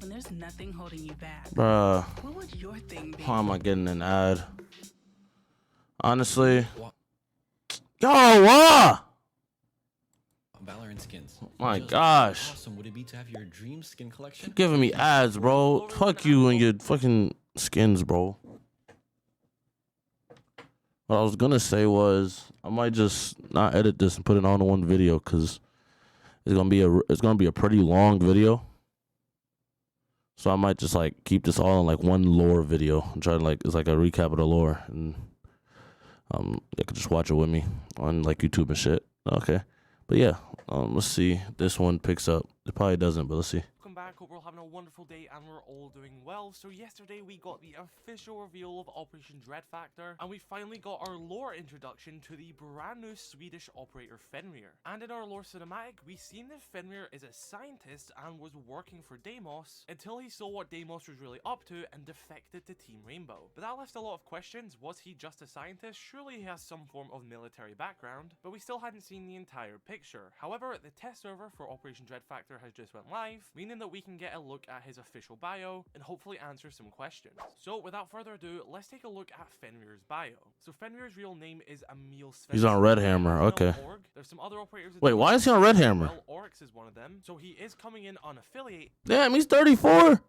when there's nothing holding you back, Bruh, what would your thing be? how am I getting an ad? Honestly. What? Yo, Valorant skins. My Just gosh. How awesome would it be to have your dream skin collection? Giving me ads, bro. Fuck you and your fucking skins, bro. What I was gonna say was I might just not edit this and put it on one video because it's gonna be a pretty long video. So I might just like keep this all in like one lore video and try to like it's like a recap of the lore and you can just watch it with me on like YouTube and shit. Okay, but yeah, let's see. This one picks up. It probably doesn't, but let's see. Welcome back, hope we're all having a wonderful day and we're all doing well. So yesterday we got the official reveal of Operation Dread Factor, and we finally got our lore introduction to the brand new Swedish operator Fenrir. And in our lore cinematic, we seen that Fenrir is a scientist and was working for Deimos until he saw what Deimos was really up to and defected to Team Rainbow. But that left a lot of questions. Was he just a scientist? Surely he has some form of military background, but we still hadn't seen the entire picture. However, the test server for Operation Dread Factor has just went live, meaning that we can get a look at his official bio and hopefully answer some questions. So without further ado, let's take a look at Fenrir's bio. So Fenrir's real name is Emil Svensson. He's on Red Hammer, okay. There's some other operators. Wait, why is he on Red Hammer? Well, Oryx is one of them. So he is coming in unaffiliated, Damn, he's 34.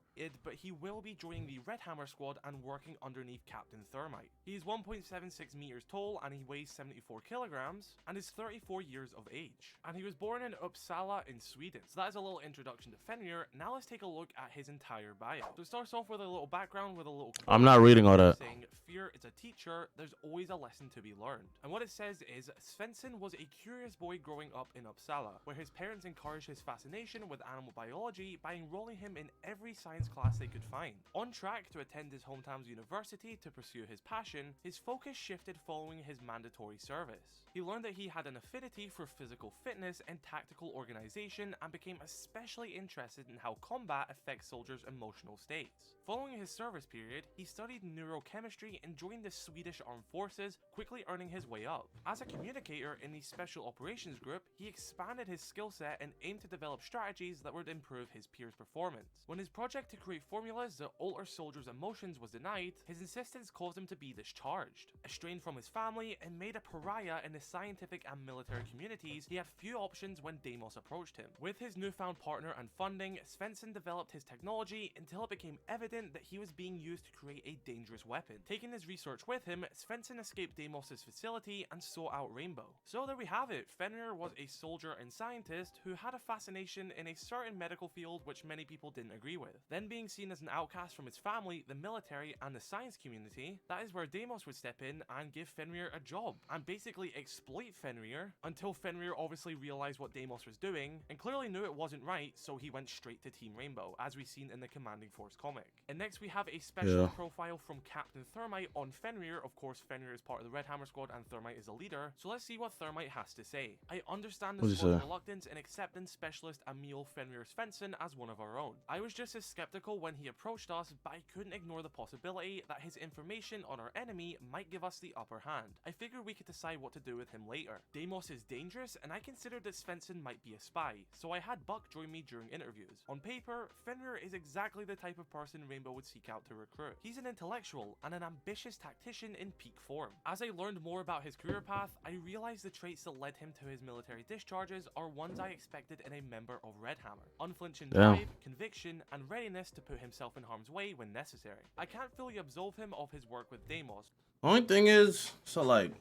but he will be joining the Red Hammer squad and working underneath Captain Thermite. He is 1.76 meters tall and he weighs 74 kilograms and is 34 years of age. And he was born in Uppsala in Sweden. So that is a little introduction to Fenrir. Now let's take a look at his entire bio. So it starts off with a little background with a little quote I'm not reading all that. saying, "Fear is a teacher, there's always a lesson to be learned." And what it says is, Svensson was a curious boy growing up in Uppsala, where his parents encouraged his fascination with animal biology by enrolling him in every science class they could find. On track to attend his hometown's university to pursue his passion, his focus shifted following his mandatory service. He learned that he had an affinity for physical fitness and tactical organization and became especially interested in how combat affects soldiers' emotional states. Following his service period, he studied neurochemistry and joined the Swedish Armed Forces, quickly earning his way up. As a communicator in the Special Operations Group, he expanded his skill set and aimed to develop strategies that would improve his peers' performance. When his project to create formulas that alter soldiers' emotions was denied, his insistence caused him to be discharged. Estranged from his family and made a pariah in the scientific and military communities, he had few options when Deimos approached him. With his newfound partner and funding, Svensson developed his technology until it became evident that he was being used to create a dangerous weapon. Taking his research with him, Svensson escaped Deimos' facility and sought out Rainbow. So there we have it. Fenrir was a soldier and scientist who had a fascination in a certain medical field which many people didn't agree with. Then being seen as an outcast from his family, the military, and the science community, that is where Deimos would step in and give Fenrir a job, and basically exploit Fenrir, until Fenrir obviously realized what Deimos was doing, and clearly knew it wasn't right, so he went straight to Team Rainbow, as we've seen in the Commanding Force comic. And next we have a special profile from Captain Thermite on Fenrir. Of course, Fenrir is part of the Red Hammer squad and Thermite is a leader, so let's see what Thermite has to say. "I understand the squad's reluctance in accepting specialist Emil Fenrir Svensson as one of our own. I was just as skeptical when he approached us, but I couldn't ignore the possibility that his information on our enemy might give us the upper hand. I figured we could decide what to do with him later. Deimos is dangerous, and I considered that Svensson might be a spy, so I had Buck join me during interviews. On paper, Fenrir is exactly the type of person Rainbow would seek out to recruit. He's an intellectual and an ambitious tactician in peak form. As I learned more about his career path, I realized the traits that led him to his military discharges are ones I expected in a member of Red Hammer. Unflinching drive, conviction, and readiness to put himself in harm's way when necessary. I can't fully absolve him of his work with Deimos." Only thing is, so like,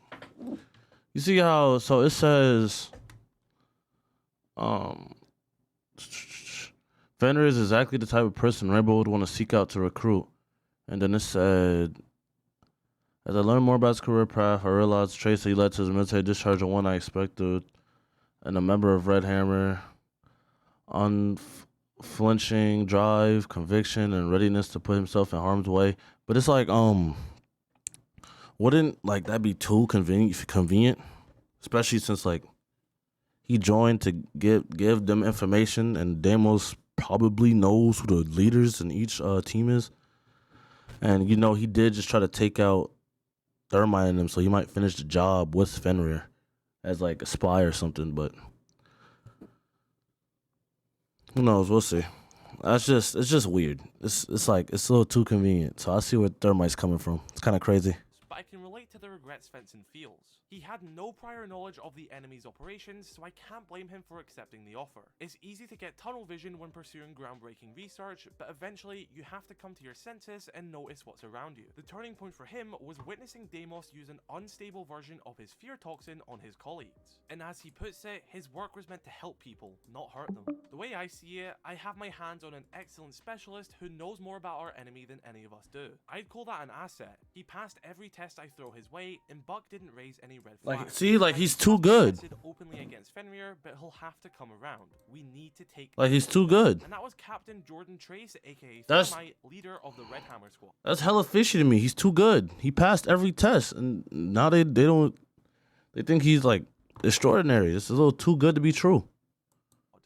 you see how, so it says, Fenrir is exactly the type of person Rainbow would want to seek out to recruit. And then it said, as I learned more about his career path, I realized the traits that he led to his military discharge are one I expected. And a member of Red Hammer, unflinching drive, conviction, and readiness to put himself in harm's way. But it's like, wouldn't like that be too convenient? Especially since like he joined to give them information, and Deimos probably knows who the leaders in each team is. And you know, he did just try to take out Thermite in him, so he might finish the job with Fenrir as like a spy or something, but who knows? We'll see. It's just weird. It's like it's a little too convenient. So I see where Thermite's coming from. It's kind of crazy. But I can relate to the regrets Fenton feels. He had no prior knowledge of the enemy's operations, so I can't blame him for accepting the offer. It's easy to get tunnel vision when pursuing groundbreaking research, but eventually you have to come to your senses and notice what's around you. The turning point for him was witnessing Deimos use an unstable version of his fear toxin on his colleagues. And as he puts it, his work was meant to help people, not hurt them. The way I see it, I have my hands on an excellent specialist who knows more about our enemy than any of us do. I'd call that an asset. He passed every test I throw his way, and Buck didn't raise any red flags. Like, see, like he's too good. Openly against Fenrir, but he'll have to come around. We need to take. Like he's too good. And that was Captain Jordan Trace, aka That's- Thermite, leader of the Red Hammer Squad. That's hella fishy to me. He's too good. He passed every test, and now they think he's like extraordinary. This is a little too good to be true.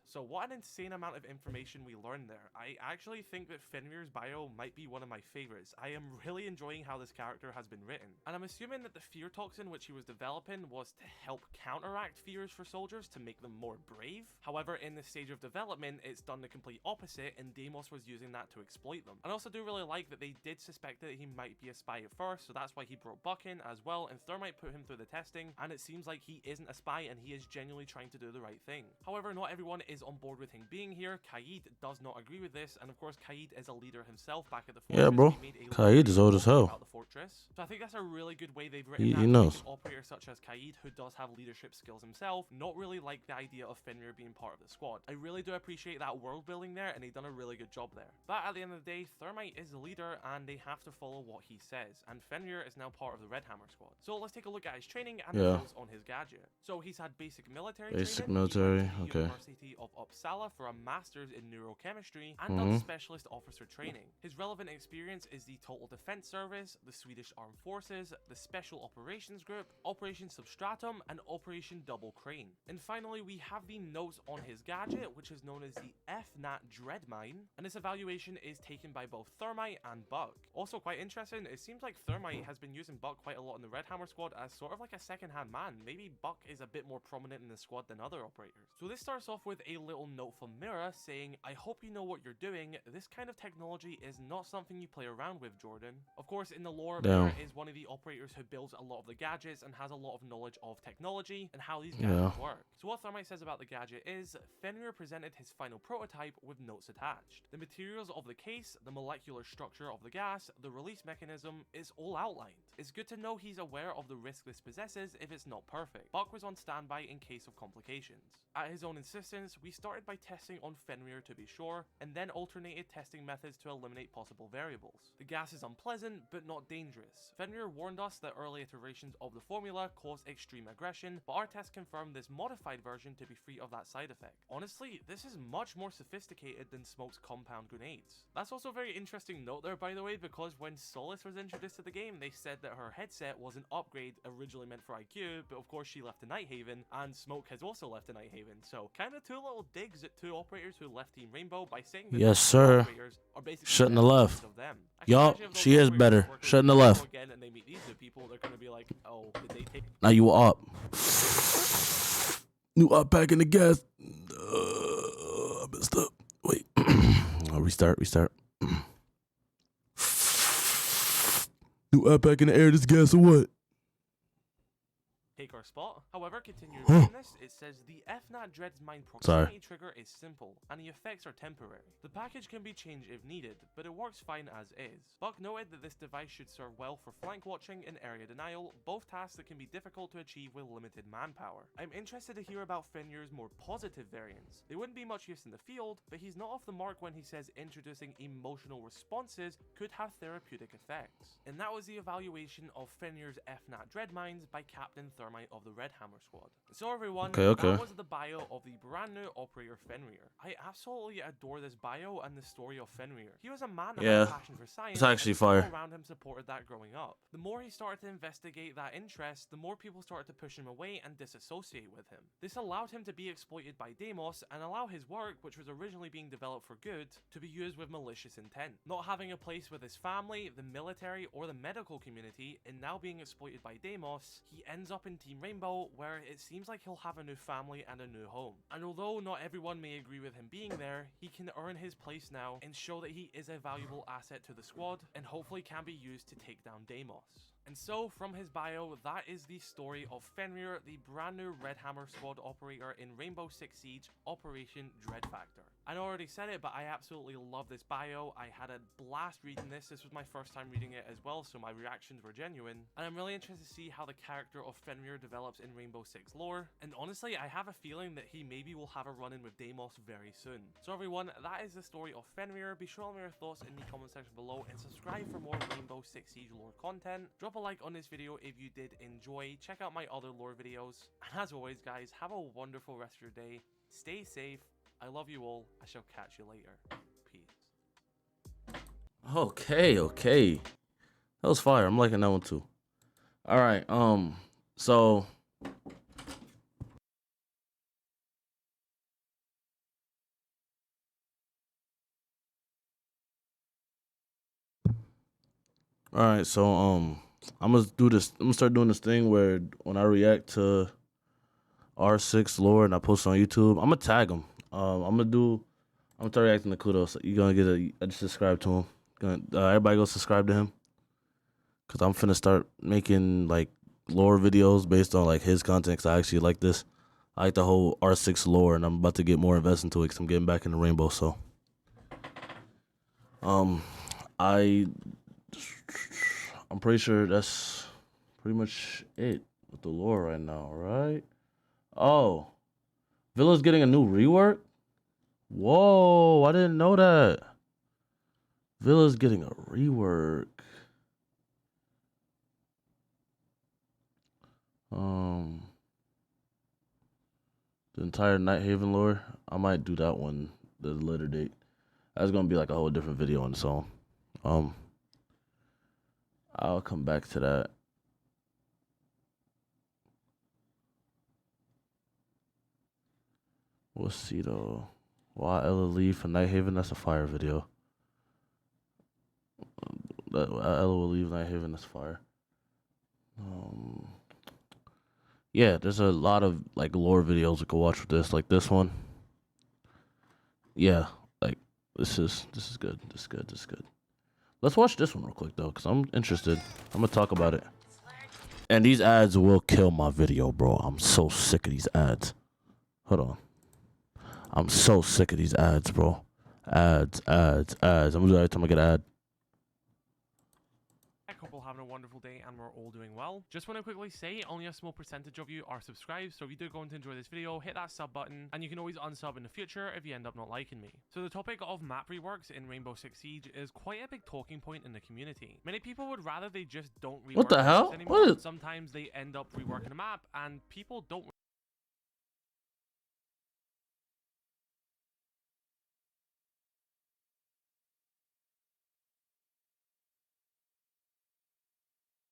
So what an insane amount of information we learned there. I actually think that Fenrir's bio might be one of my favorites. I am really enjoying how this character has been written. And I'm assuming that the fear toxin which he was developing was to help counteract fears for soldiers to make them more brave. However, in this stage of development, it's done the complete opposite, and Deimos was using that to exploit them. And I also do really like that they did suspect that he might be a spy at first, so that's why he brought Buck in as well, and Thermite put him through the testing, and it seems like he isn't a spy and he is genuinely trying to do the right thing. However, not everyone is on board with him being here. Kaid does not agree with this, and of course Kaid is a leader himself back at the fortress. Yeah, bro. He made a Kaid is old as hell. about the fortress. So I think that's a really good way they've written He that. to make knows. an operator such as Kaid, who does have leadership skills himself, not really like the idea of Fenrir being part of the squad. I really do appreciate that world building there, and they've done a really good job there. But at the end of the day, Thermite is the leader, and they have to follow what he says, and Fenrir is now part of the Red Hammer squad. So let's take a look at his training and the Yeah. results on his gadget. So he's had basic military Basic training. military, He went to the okay. University of Uppsala for a master's in neurochemistry and Mm-hmm. done specialist officer training. His relevant experience is the Total Defense Service, the Swedish Armed Forces, the Special Operations Group, Operation Substratum, and Operation Double Crane. And finally, we have the notes on his gadget, which is known as the FNAT Dreadmine, and this evaluation is taken by both Thermite and Buck. Also quite interesting, it seems like Thermite has been using Buck quite a lot in the Red Hammer squad as sort of like a second-hand man. Maybe Buck is a bit more prominent in the squad than other operators. So this starts off with a little note from Mira saying, "I hope you know what you're doing. This kind of technology is not something you play around with, Jordan." Of course, in the lore, Damn. Mira is one of the operators who builds a lot of the gadgets and has a lot of knowledge of technology and how these gadgets work. So what Thermite says about the gadget is, Fenrir presented his final prototype with notes attached. The materials of the case, the molecular structure of the gas, the release mechanism is all outlined. It's good to know he's aware of the risk this possesses if it's not perfect. Buck was on standby in case of complications. At his own insistence, we started by testing on Fenrir to be sure, and then alternated testing methods to eliminate possible variables. The gas is unpleasant, but not dangerous. Fenrir warned us that early iterations of the formula caused extreme aggression, but our tests confirmed this modified version to be free of that side effect. Honestly, this is much more sophisticated than Smoke's compound grenades. That's also a very interesting note there, by the way, because when Solace was introduced to the game, they said that her headset was an upgrade originally meant for IQ, but of course she left to Nighthaven, and Smoke has also left to Nighthaven. So kind of two little digs at two operators who left Team Rainbow by saying that Yes, the sir. operators are basically Shouldn't have better left. versions of them. I can Yup, imagine if those she is operators better. work with Shouldn't have Rainbow left. Again, and they meet these two people, they're gonna be like, oh, did they take Now you up. New up back in the gas. I messed up. Wait. I'll restart. New up back in the air. This gas or what? take our spot. However, continuing Huh. reading this, it says the FNAT Dreadmine Sorry. proximity trigger is simple, and the effects are temporary. The package can be changed if needed, but it works fine as is. Buck noted that this device should serve well for flank watching and area denial, both tasks that can be difficult to achieve with limited manpower. I'm interested to hear about Fenrir's more positive variants. They wouldn't be much use in the field, but he's not off the mark when he says introducing emotional responses could have therapeutic effects. And that was the evaluation of Fenrir's FNAT Dreadmines by Captain Thermite of the Red Hammer Squad. So everyone, Okay. that was the bio of the brand new operator Fenrir. I absolutely adore this bio and the story of Fenrir. He was a man that had Yeah, a passion for science, it's actually and people fire. around him supported that growing up. The more he started to investigate that interest, the more people started to push him away and disassociate with him. This allowed him to be exploited by Deimos and allow his work, which was originally being developed for good, to be used with malicious intent. Not having a place with his family, the military, or the medical community, and now being exploited by Deimos, he ends up in Team Team Rainbow, where it seems like he'll have a new family and a new home. And although not everyone may agree with him being there, he can earn his place now and show that he is a valuable asset to the squad and hopefully can be used to take down Deimos. And so, from his bio, that is the story of Fenrir, the brand new Red Hammer squad operator in Rainbow Six Siege, Operation Dread Factor. I already said it, but I absolutely love this bio. I had a blast reading this. This was my first time reading it as well, so my reactions were genuine. And I'm really interested to see how the character of Fenrir develops in Rainbow Six lore. And honestly, I have a feeling that he maybe will have a run-in with Deimos very soon. So everyone, that is the story of Fenrir. Be sure to leave your thoughts in the comment section below and subscribe for more Rainbow Six Siege lore content. Drop a like on this video if you did enjoy. Check out my other lore videos. And as always, guys, have a wonderful rest of your day. Stay safe. I love you all. I shall catch you later. Peace. Okay. That was fire. I'm liking that one too. All right. So I'm gonna do this. I'm gonna start doing this thing where when I react to R6 lore and I post it on YouTube, I'm gonna tag him. I'm gonna start reacting to Kudos. You're gonna get I just subscribe to him. Everybody go subscribe to him, cause I'm finna start making like lore videos based on like his content. Cause I actually like this. I like the whole R6 lore, and I'm about to get more invested into it. Cause I'm getting back into Rainbow. So, I'm pretty sure that's pretty much it with the lore right now, right? Oh, Villa's getting a new rework? Whoa, I didn't know that. Villa's getting a rework. The entire Night Haven lore. I might do that one at a later date. That's gonna be like a whole different video on its own. I'll come back to that. We'll see though. Why Ella leave for Night Haven? That's a fire video. That Ella will leave Night Haven. That's fire. Yeah, there's a lot of like lore videos you can watch with this, like this one. Yeah, like this is good. This is good. Let's watch this one real quick though, cause I'm interested. I'm gonna talk about it. And these ads will kill my video, bro. I'm so sick of these ads. Hold on. I'm so sick of these ads, bro. Ads. I'm gonna do that every time I get an ad. A couple having a wonderful day and we're all doing well. Just want to quickly say only a small percentage of you are subscribed, so if you do go on to enjoy this video, hit that sub button and you can always unsub in the future if you end up not liking me. So the topic of map reworks in Rainbow Six Siege is quite a big talking point in the community. Many people would rather they just don't rework What the hell? maps anymore. Sometimes they end up reworking a map and people don't